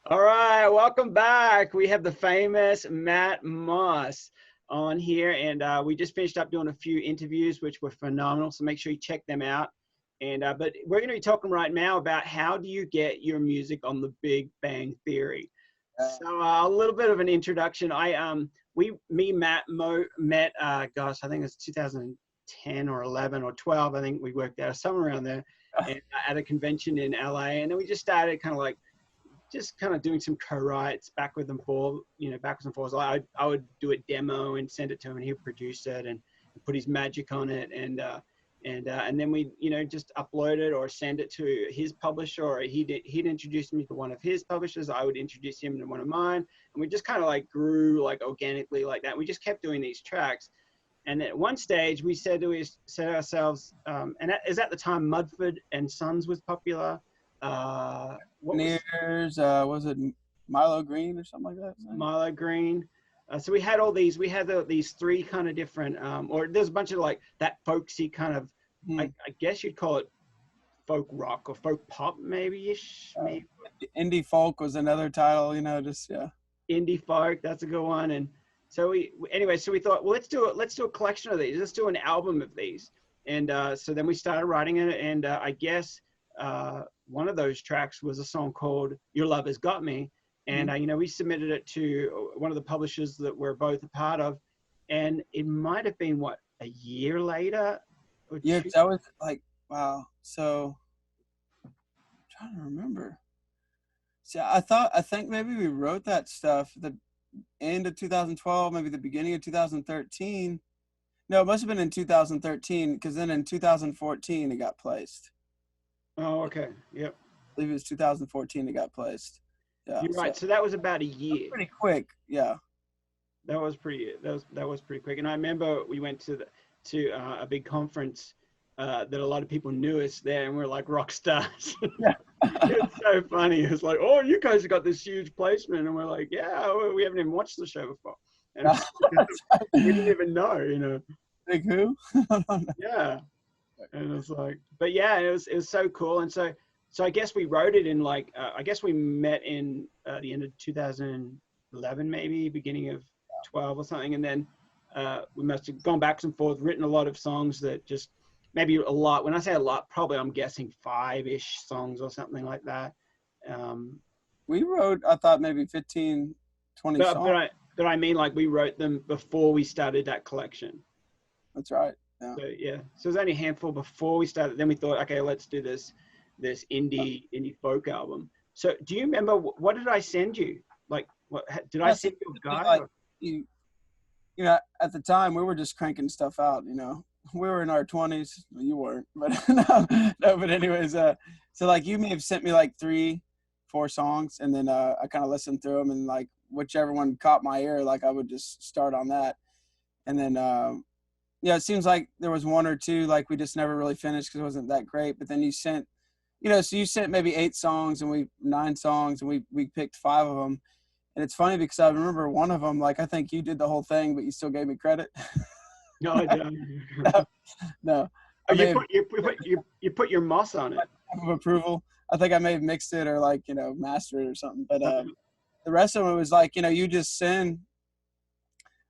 All right, welcome back. We have the famous Matt Moss on here, and we just finished up doing a few interviews, which were phenomenal. So make sure you check them out. And but we're going to be talking right now about how do you get your music on The Big Bang Theory. So a little bit of an introduction. Matt, Mo met. Gosh, I think it's 2010 or 11 or 12. I think we worked out somewhere around there, and at a convention in LA, and then we just started kind of like just kind of doing some co-writes backwards and forth, backwards and forwards. I would do a demo and send it to him, and he'd produce it and put his magic on it, and then we, just upload it or send it to his publisher, or he'd introduce me to one of his publishers. I would introduce him to one of mine, and we just kind of like grew like organically like that. We just kept doing these tracks, and at one stage we said ourselves, is at the time Mudford and Sons was popular. Nears, was it Milo Green or something like that? Milo Green. So we had all these. We had these three kind of different, or there's a bunch of like that folksy kind of. I guess you'd call it folk rock or folk pop, maybe-ish. Maybe. Indie folk was another title. Indie folk. That's a good one. And so so we thought, well, let's do a collection of these. Let's do an album of these. And so then we started writing it, and I guess one of those tracks was a song called "Your Love Has Got Me." And, we submitted it to one of the publishers that we're both a part of. And it might have been, a year later? Yeah, that was like, wow. So, I'm trying to remember. See, I think maybe we wrote that stuff the end of 2012, maybe the beginning of 2013. No, it must have been in 2013, because then in 2014 it got placed. Oh, okay. Yep. I believe it was 2014 it got placed. Yeah, you're right. So that was about a year. Pretty quick, yeah. That was pretty quick. And I remember we went to a big conference that a lot of people knew us there, and we're like rock stars. Yeah. It's so funny. It's like, oh, you guys have got this huge placement, and we're like, yeah, we haven't even watched the show before, and we didn't even know. Like who? Yeah. And it's like, but yeah, it was so cool. And so I guess we wrote it in like, I guess we met in the end of 2011, maybe beginning of 12 or something. And then we must have gone back and forth, written a lot of songs that just maybe a lot. When I say a lot, probably I'm guessing 5-ish songs or something like that. We wrote, I thought maybe 15, 20 songs. But I mean, like we wrote them before we started that collection. That's right. Yeah. So it was only a handful before we started. Then we thought, okay, let's do this indie folk album. So do you remember what did I send you? Like, what did I send you a guide? Like, at the time we were just cranking stuff out. We were in our 20s. Well, you weren't, but no. But anyways, so like you may have sent me like 3-4 songs, and then I kind of listened through them, and like whichever one caught my ear, like I would just start on that, and then. It seems like there was 1 or 2, like we just never really finished because it wasn't that great. But then you sent, so you sent maybe 8 songs and 9 songs, and we picked 5 of them. And it's funny because I remember one of them, like I think you did the whole thing, but you still gave me credit. No, I don't. No. Oh, you put your moss on it. Of approval. I think I may have mixed it or like, mastered it or something. But the rest of it was like, you just send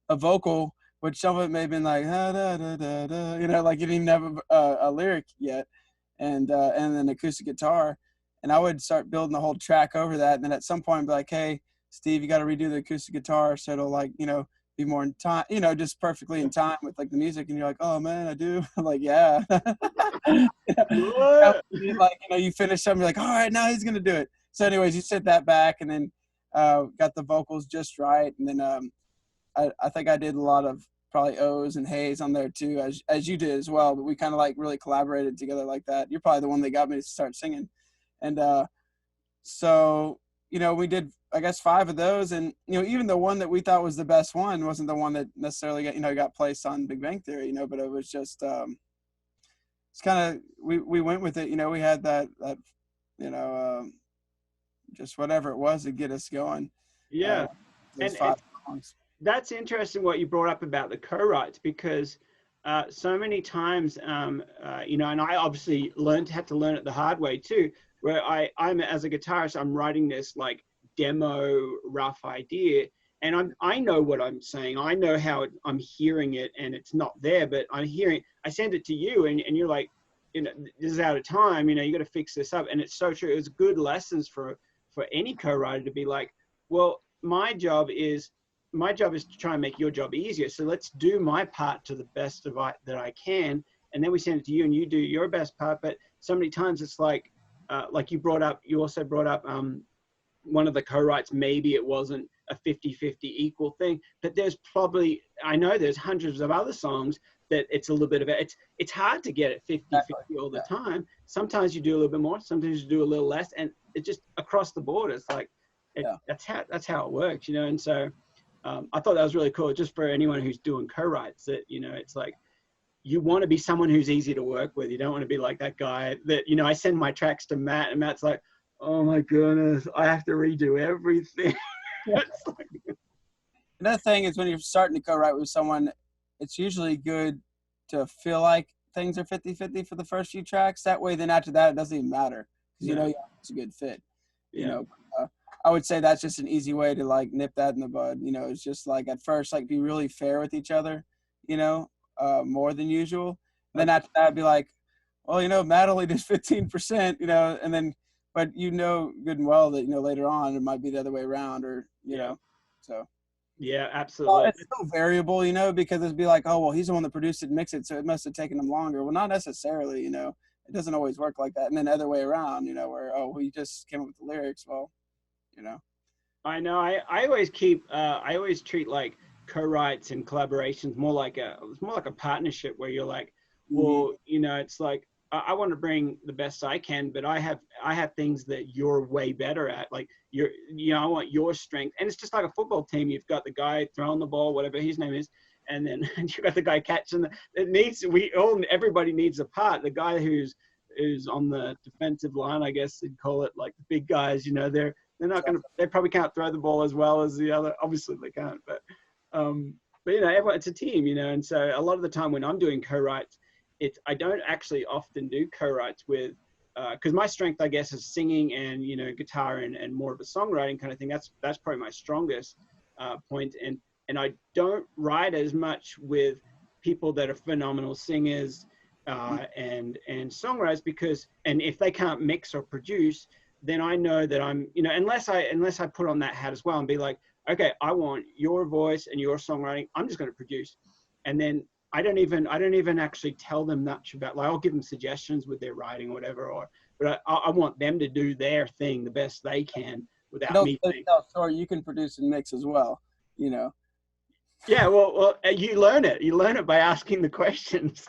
a vocal, which some of it may have been like, da, da, da, da, like you didn't even have a lyric yet, and then acoustic guitar, and I would start building the whole track over that, and then at some point I'd be like, hey, Steve, you got to redo the acoustic guitar so it'll like, be more in time, just perfectly in time with like the music, and you're like, oh man, I do. I'm like, yeah. Like, you finish something, you're like, all right, now he's gonna do it. So anyways, you sit that back, and then got the vocals just right, and then I think I did a lot of probably O's and Hayes on there too, as you did as well. But we kind of like really collaborated together like that. You're probably the one that got me to start singing. And so, we did, I guess, 5 of those. And, even the one that we thought was the best one wasn't the one that necessarily got placed on Big Bang Theory, but it was just, it's kind of, we went with it. We had that just whatever it was to get us going. Yeah. And 5 songs. That's interesting what you brought up about the co-writes, because so many times, and I obviously had to learn it the hard way too, where I'm as a guitarist, I'm writing this like demo rough idea, and I know what I'm saying. I know how I'm hearing it, and it's not there, but I'm hearing. I send it to you, and you're like, this is out of time. You got to fix this up, and it's so true. It was good lessons for any co-writer to be like, well, my job is to try and make your job easier. So let's do my part to the best that I can, and then we send it to you, and you do your best part. But so many times it's like you also brought up one of the co-writes, maybe it wasn't a 50-50 equal thing, but I know there's hundreds of other songs that it's a little bit of it. It's hard to get it 50-50 all the time. Sometimes you do a little bit more, sometimes you do a little less, and it just across the board, it's like, that's how it works, And so I thought that was really cool, just for anyone who's doing co-writes, that, it's like, you want to be someone who's easy to work with. You don't want to be like that guy that, I send my tracks to Matt, and Matt's like, oh my goodness, I have to redo everything. Another thing is, when you're starting to co-write with someone, it's usually good to feel like things are 50-50 for the first few tracks. That way, then after that, it doesn't even matter, because it's a good fit. I would say that's just an easy way to like nip that in the bud. It's just like, at first, like, be really fair with each other, more than usual. And then after that, be like, well, Matt only did 15%, and then, but good and well that, later on it might be the other way around, or, so. Yeah, absolutely. Well, it's so variable, because it'd be like, oh, well, he's the one that produced it and mixed it, so it must have taken him longer. Well, not necessarily, it doesn't always work like that. And then the other way around, where, oh, well, you just came up with the lyrics. Well, I know. I always treat like co-writes and collaborations more like a partnership, where you're like, well, it's like, I want to bring the best I can, but I have things that you're way better at. Like I want your strength. And it's just like a football team. You've got the guy throwing the ball, whatever his name is. And then you've got the guy catching everybody needs a part. The guy who's on the defensive line, I guess you'd call it, like the big guys, they probably can't throw the ball as well as the other. Obviously they can't, but everyone, it's a team, and so a lot of the time when I'm doing co-writes, I don't actually often do co-writes with, because my strength, I guess, is singing and, guitar and more of a songwriting kind of thing. That's probably my strongest point. And I don't write as much with people that are phenomenal singers and songwriters, and if they can't mix or produce, then I know that I'm, unless I put on that hat as well and be like, okay, I want your voice and your songwriting, I'm just going to produce. And then I don't even actually tell them much about, like, I'll give them suggestions with their writing or whatever, but I want them to do their thing the best they can without me. Sorry, you can produce and mix as well, Yeah, well, you learn it by asking the questions.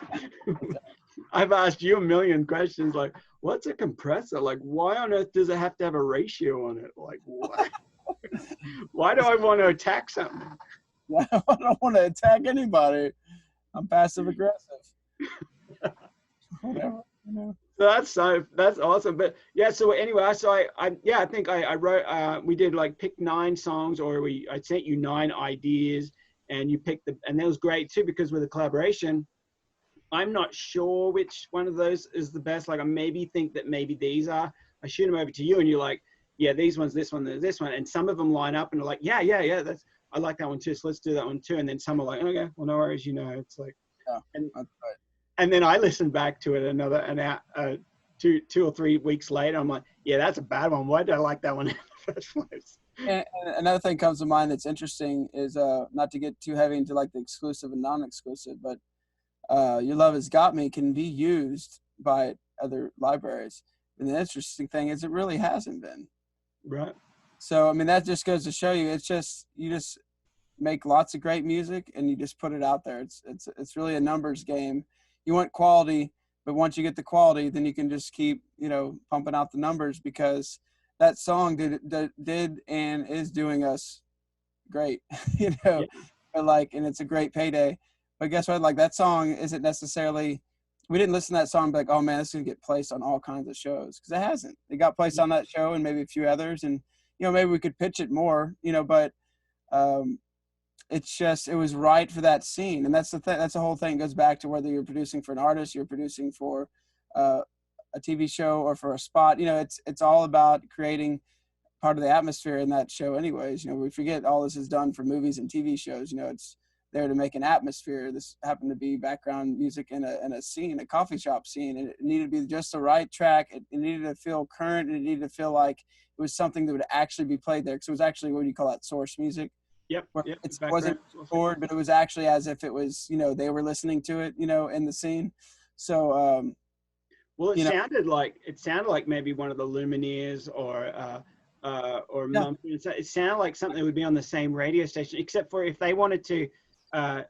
I've asked you a million questions, like, what's a compressor? Like, why on earth does it have to have a ratio on it? Like, what? Why do I want to attack something? I don't want to attack anybody. I'm passive aggressive. Whatever, So that's awesome. But yeah, so anyway, I think I wrote, we did like pick 9 songs, or I sent you 9 ideas, and you picked and that was great too, because with a collaboration, I'm not sure which one of those is the best. Like, I maybe think that maybe these are. I shoot them over to you, and you're like, yeah, these ones, this one, this one, and some of them line up, and are like, yeah, I like that one too, so let's do that one too. And then some are like, okay, well, no worries, it's like, and then I listened back to it an hour, 2 or 3 weeks later. I'm like, yeah, that's a bad one. Why did I like that one in the first place? And another thing comes to mind that's interesting is, not to get too heavy into like the exclusive and non-exclusive, but Your Love Has Got Me can be used by other libraries. And the interesting thing is, it really hasn't been. Right. So, I mean, that just goes to show you, you just make lots of great music and you just put it out there. It's really a numbers game. You want quality, but once you get the quality, then you can just keep, pumping out the numbers, because that song did and is doing us great, Yeah. and it's a great payday. But guess what? Like, that song isn't necessarily, we didn't listen to that song and be like, oh man, this is going to get placed on all kinds of shows. Because it hasn't. It got placed on that show and maybe a few others. And, maybe we could pitch it more, but it's just, it was right for that scene. And that's the thing. That's the whole thing. It goes back to whether you're producing for an artist, you're producing for a TV show or for a spot. It's all about creating part of the atmosphere in that show anyways. You know, we forget all this is done for movies and TV shows. You know, it's there to make an atmosphere. This happened to be background music in a scene, a coffee shop scene, and it needed to be just the right track. It needed to feel current, and it needed to feel like it was something that would actually be played there, because it was actually, what do you call that, source music? Yep. It wasn't recorded, but it was actually as if it was, you know, they were listening to it, you know, in the scene. So well, it sounded like maybe one of the Lumineers or Mumford. It sounded like something that would be on the same radio station, except for if they wanted to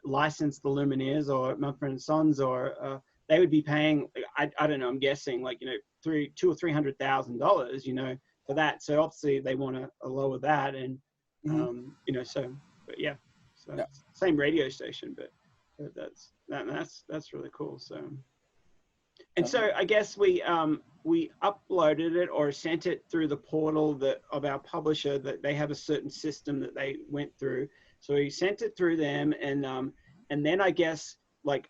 license the Lumineers or Mumford and Sons, or they would be paying, I don't know, I'm guessing like, you know, $200,000 or $300,000, you know, for that. So obviously they want to lower that, and you know, so, but yeah, so same radio station, but that's really cool. So. And so I guess we uploaded it or sent it through the portal of our publisher, that they have a certain system that they went through. So we sent it through them, and then I guess like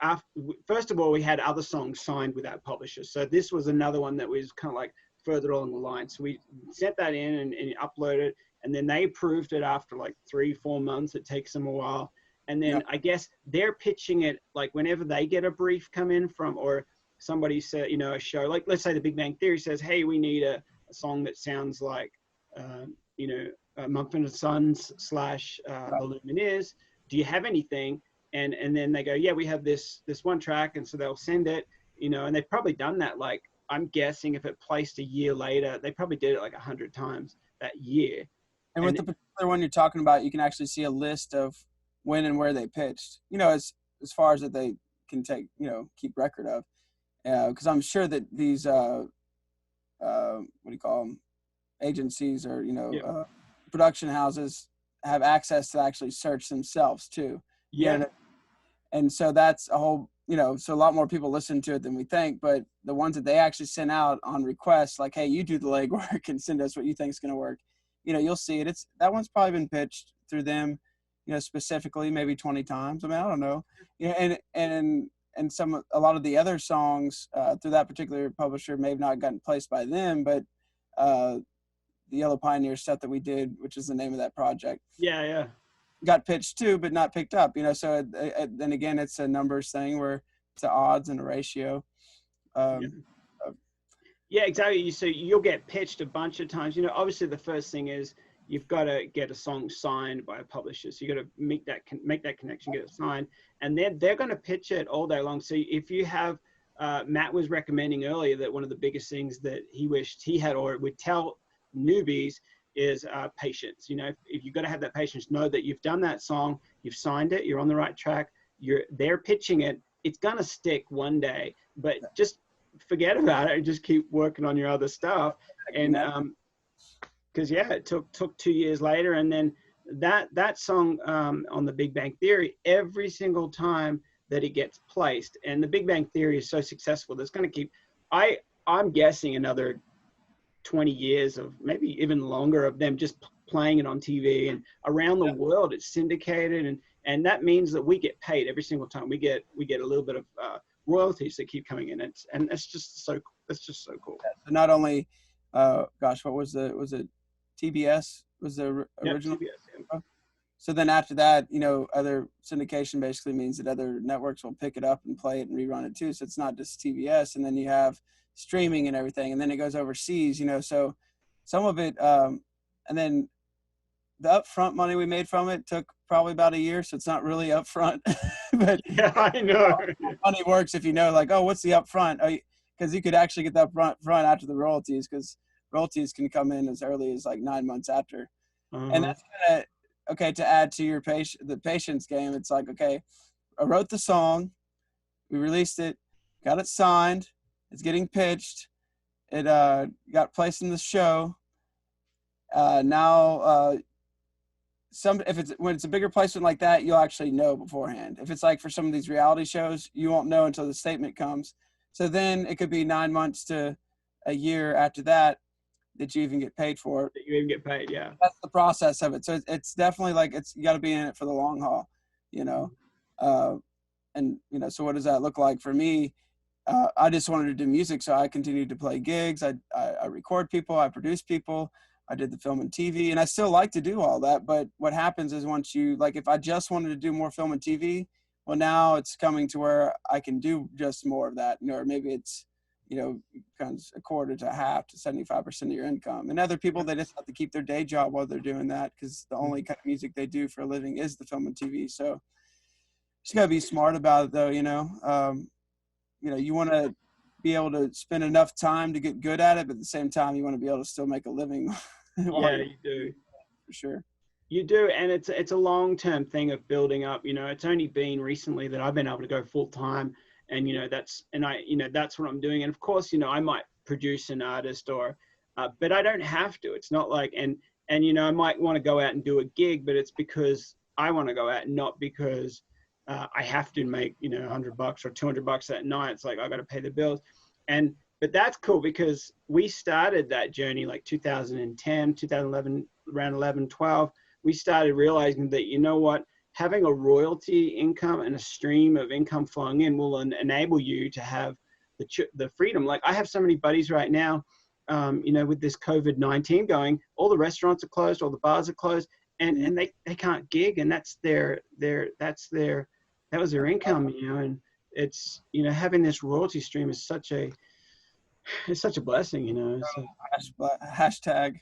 first of all, we had other songs signed with our publisher. So this was another one that was kind of like further along the line. So we sent that in and uploaded, and then they approved it after like 3-4 months. It takes them a while. And then I guess they're pitching it like whenever they get a brief come in from, or somebody said, you know, a show, like let's say the Big Bang Theory says, hey, we need a song that sounds like, you know, Mumford and Sons / the Lumineers. Do you have anything? And then they go, yeah, we have this one track. And so they'll send it, you know, and they've probably done that. Like, I'm guessing if it placed a year later, they probably did it like 100 times that year. And with the particular one you're talking about, you can actually see a list of when and where they pitched, you know, as far as that they can take, you know, keep record of. Because I'm sure that these, what do you call them, agencies or, you know, production houses have access to actually search themselves too. Yeah. You know? And so that's a whole, you know, so a lot more people listen to it than we think, but the ones that they actually send out on request, like, hey, you do the legwork and send us what you think is going to work. You know, you'll see it. That one's probably been pitched through them, you know, specifically maybe 20 times. I mean, I don't know. You know, and a lot of the other songs through that particular publisher may have not gotten placed by them, but the Yellow Pioneer stuff that we did, which is the name of that project, got pitched too, but not picked up. You know, so then again, it's a numbers thing where it's the odds and a ratio. Yeah, exactly. So you'll get pitched a bunch of times. You know, obviously the first thing is you've got to get a song signed by a publisher. So you got to make that connection, get it signed, and then they're going to pitch it all day long. So if you have, Matt was recommending earlier that one of the biggest things that he wished he had or would tell newbies is patience. You know, if you've got to have that patience, know that you've done that song, you've signed it, you're on the right track, they're pitching it. It's going to stick one day, but just forget about it and just keep working on your other stuff. And because it took 2 years later, and then that song on the Big Bang Theory, every single time that it gets placed, and the Big Bang Theory is so successful that's going to keep, I'm guessing another 20 years of maybe even longer of them just playing it on TV and around the world. It's syndicated, and that means that we get paid every single time. We get a little bit of royalties that keep coming in. It's just so cool. So not only, what was it TBS was the original? TBS, So then after that, you know, other syndication basically means that other networks will pick it up and play it and rerun it too. So it's not just TBS, and then you have streaming and everything, and then it goes overseas, you know, so some of it, and then the upfront money we made from it took probably about a year, so it's not really upfront. But yeah, I know. Money works if you know, like, oh, what's the upfront? Because you could actually get the upfront after the royalties, because royalties can come in as early as like 9 months after. And that's kind of okay to add to the patience game. It's like, okay, I wrote the song, we released it, got it signed, it's getting pitched, it got placed in the show. Now when it's a bigger placement like that, you'll actually know beforehand. If it's like for some of these reality shows, you won't know until the statement comes. So then it could be 9 months to a year after that you even get paid for it. That you even get paid, yeah. That's the process of it. So it's definitely like you got to be in it for the long haul, you know. And you know, so what does that look like for me? I just wanted to do music, so I continued to play gigs. I record people, I produce people, I did the film and TV, and I still like to do all that. But what happens is once you, like, if I just wanted to do more film and TV, well, now it's coming to where I can do just more of that, or maybe it's, comes a quarter to half to 75% of your income. And other people, they just have to keep their day job while they're doing that, because the only kind of music they do for a living is the film and TV. So just gotta be smart about it, though. You want to be able to spend enough time to get good at it, but at the same time, you want to be able to still make a living. Yeah, you do. For sure. You do, and it's a long-term thing of building up. It's only been recently that I've been able to go full-time, and that's what I'm doing. And of course, I might produce an artist but I don't have to. It's not like, and I might want to go out and do a gig, but it's because I want to go out, not because I have to make $100 or $200 that night. It's like I got to pay the bills, but that's cool, because we started that journey like 2010, 2011, around 11, 12. We started realizing that, having a royalty income and a stream of income flowing in will enable you to have the freedom. Like, I have so many buddies right now, with this COVID-19 going, all the restaurants are closed, all the bars are closed, and they can't gig, and that was their income, and it's, having this royalty stream is such a blessing, so. Hashtag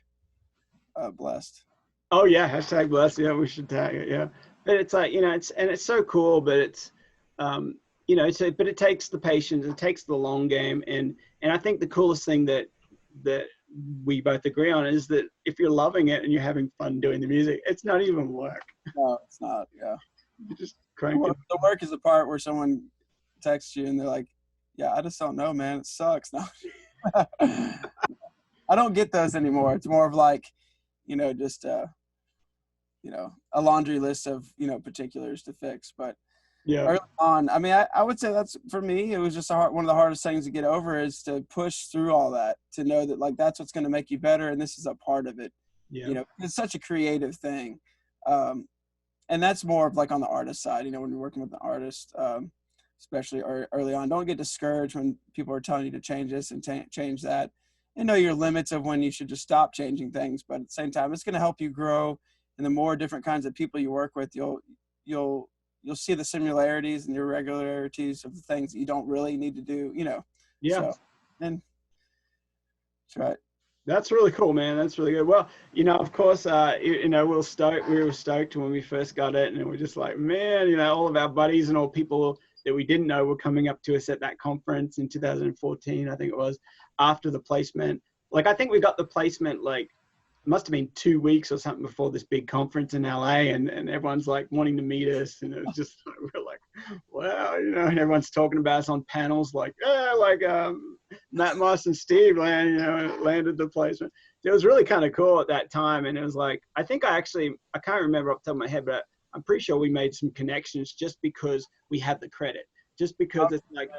blessed. Oh yeah, hashtag blessed. Yeah, we should tag it. Yeah, but it's like, it's so cool, but it's, but it takes the patience, it takes the long game, and I think the coolest thing that we both agree on is that if you're loving it and you're having fun doing the music, it's not even work. No, it's not. Yeah, you just crank it. The work is the part where someone texts you and they're like, "Yeah, I just don't know, man. It sucks." No. I don't get those anymore. It's more of like, just a laundry list of particulars to fix. But yeah, early on, I mean, I would say that's, for me, it was just one of the hardest things to get over, is to push through all that, to know that, like, that's what's going to make you better, and this is a part of it. Yeah. It's such a creative thing, and that's more of like on the artist side. When you're working with an artist, especially early on, don't get discouraged when people are telling you to change this and change that, and know your limits of when you should just stop changing things. But at the same time, it's going to help you grow, and the more different kinds of people you work with, you'll see the similarities and the irregularities of the things that you don't really need to do. Yeah. So, and that's right. That's really cool, man. That's really good. Well, of course, we were stoked when we first got it, and we're just like, man, all of our buddies and all people that we didn't know were coming up to us at that conference in 2014, I think it was, after the placement. Like, I think we got the placement, like, it must have been 2 weeks or something before this big conference in LA, and everyone's like wanting to meet us, and it was just like, we're like, wow, and everyone's talking about us on panels, like, Matt Moss and Steve landed the placement. It was really kind of cool at that time, and it was like, I think I can't remember off the top of my head, but I'm pretty sure we made some connections just because we had the credit, just because it's like,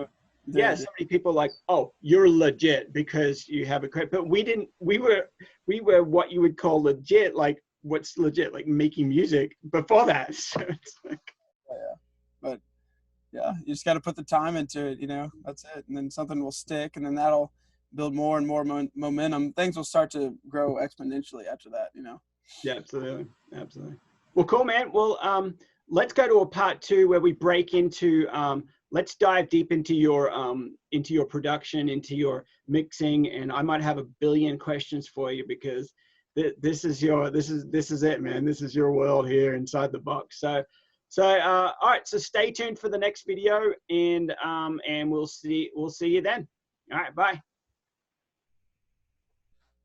yeah, so many people like, oh, you're legit because you have a credit, but we didn't. We were what you would call legit. Like, what's legit? Like making music before that. So it's like, but yeah, you just got to put the time into it. That's it, and then something will stick, and then that'll build more and more momentum. Things will start to grow exponentially after that. Yeah, absolutely. Well, cool, man. Well, let's go to a part 2 where we break into. Let's dive deep into your production, into your mixing, and I might have a billion questions for you, because this is it, man. This is your world here inside the box. So all right. So stay tuned for the next video, and we'll see you then. All right. Bye.